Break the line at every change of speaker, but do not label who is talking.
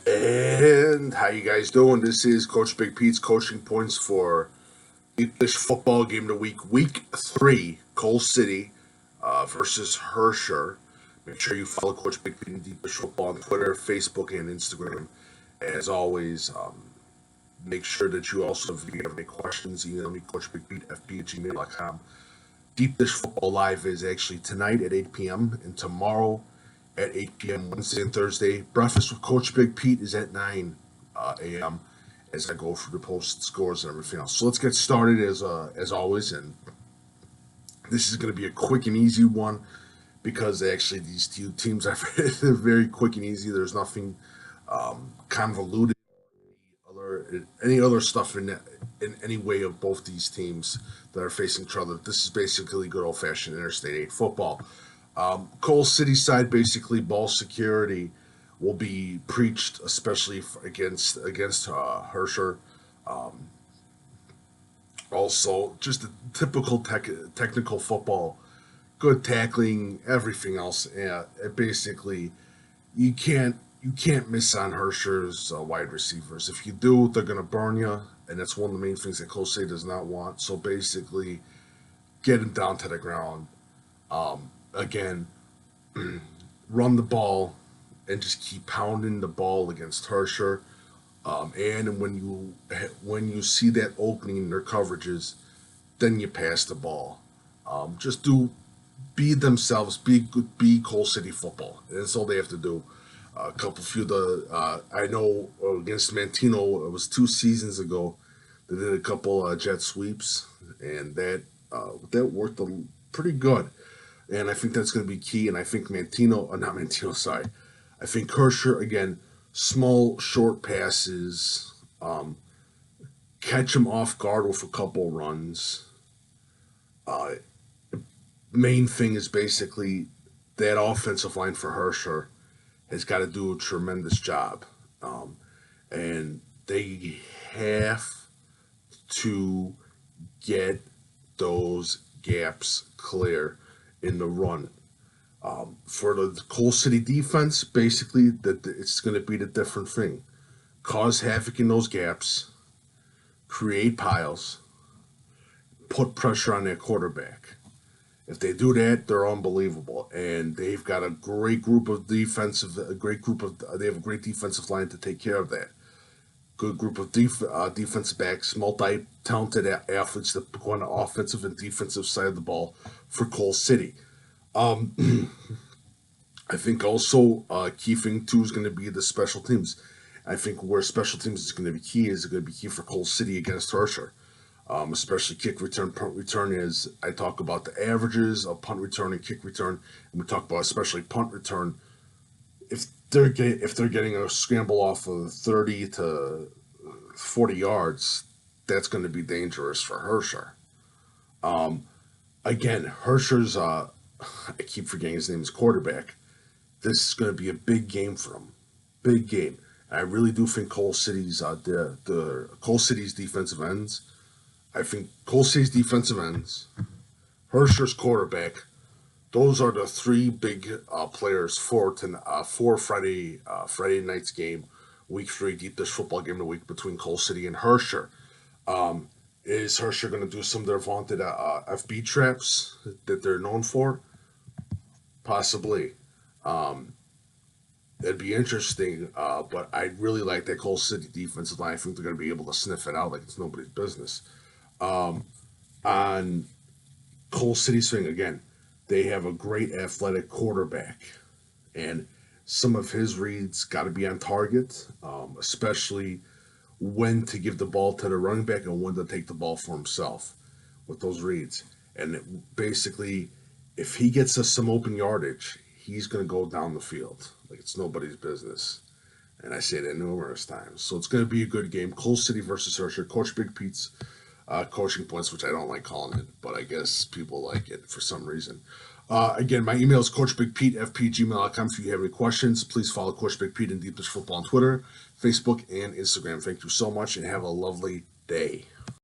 And how you guys doing? This is Coach Big Pete's coaching points for English football game of the week 3, Cole City versus Herscher. Make sure you follow Coach Big Pete in English football on Twitter, Facebook, and Instagram. As always, make sure that you also, if you have any questions, email me, coachbigpetefp@gmail.com. Deep Dish Football Live is actually tonight at 8 p.m. and tomorrow at 8 p.m. Wednesday and Thursday. Breakfast with Coach Big Pete is at 9 a.m. as I go through the post scores and everything else. So let's get started as always. And this is going to be a quick and easy one because actually these two teams are very quick and easy. There's nothing convoluted or any other stuff in any way of both these teams that are facing each other. This is basically good old-fashioned Interstate 8 football. Cole City side, basically, ball security will be preached, especially against Herscher. Also, just a typical technical football, good tackling, everything else. Basically, you can't miss on Herscher's wide receivers. If you do, they're going to burn you, and that's one of the main things that Cole City does not want. So basically, get him down to the ground. Again, run the ball and just keep pounding the ball against Herscher. And when you see that opening in their coverages, then you pass the ball. Be themselves, be Cole City football. That's all they have to do. I know against Mantino, it was 2 seasons ago. They did a couple jet sweeps, and that worked pretty good. And I think that's going to be key. And I think I think Herscher, again, small, short passes, catch him off guard with a couple runs. Main thing is basically that offensive line for Herscher has got to do a tremendous job. And they have to get those gaps clear in the run. For the Cole City defense, basically, it's going to be the different thing. Cause havoc in those gaps, create piles, put pressure on their quarterback. If they do that, they're unbelievable, and they've got a great group of they have a great defensive line to take care of that. Good group of defensive backs, multi-talented athletes that go on the offensive and defensive side of the ball for Cole City. I think also key thing too is going to be the special teams. I think where special teams is going to be key for Cole City against Herscher, especially kick return, punt return. As I talk about the averages of punt return and kick return, and we talk about especially punt return. If they're getting a scramble off of 30 to 40 yards, that's going to be dangerous for Herscher. Again, Herscher's I keep forgetting his name is quarterback. This is going to be a big game for him, big game. And I really do think Cole City's the Cole City's defensive ends. I think Cole City's defensive ends, Herscher's quarterback. Those are the 3 big players for Friday night's game, week 3, Deep Dish Football Game of the Week between Cole City and Herscher. Is Herscher going to do some of their vaunted FB traps that they're known for? Possibly. It'd be interesting, but I really like that Cole City defensive line. I think they're going to be able to sniff it out like it's nobody's business. On Cole City's thing, again, they have a great athletic quarterback, and some of his reads got to be on target, especially when to give the ball to the running back and when to take the ball for himself with those reads. And basically, if he gets us some open yardage, he's going to go down the field like it's nobody's business. And I say that numerous times. So it's going to be a good game. Cole City versus Herscher. Coach Big Pete's coaching points, which I don't like calling it, but I guess people like it for some reason. Again, my email is coachbigpete@gmail.com. If you have any questions, please follow Coach Big Pete and Deep Dish Football on Twitter, Facebook, and Instagram. Thank you so much, and have a lovely day.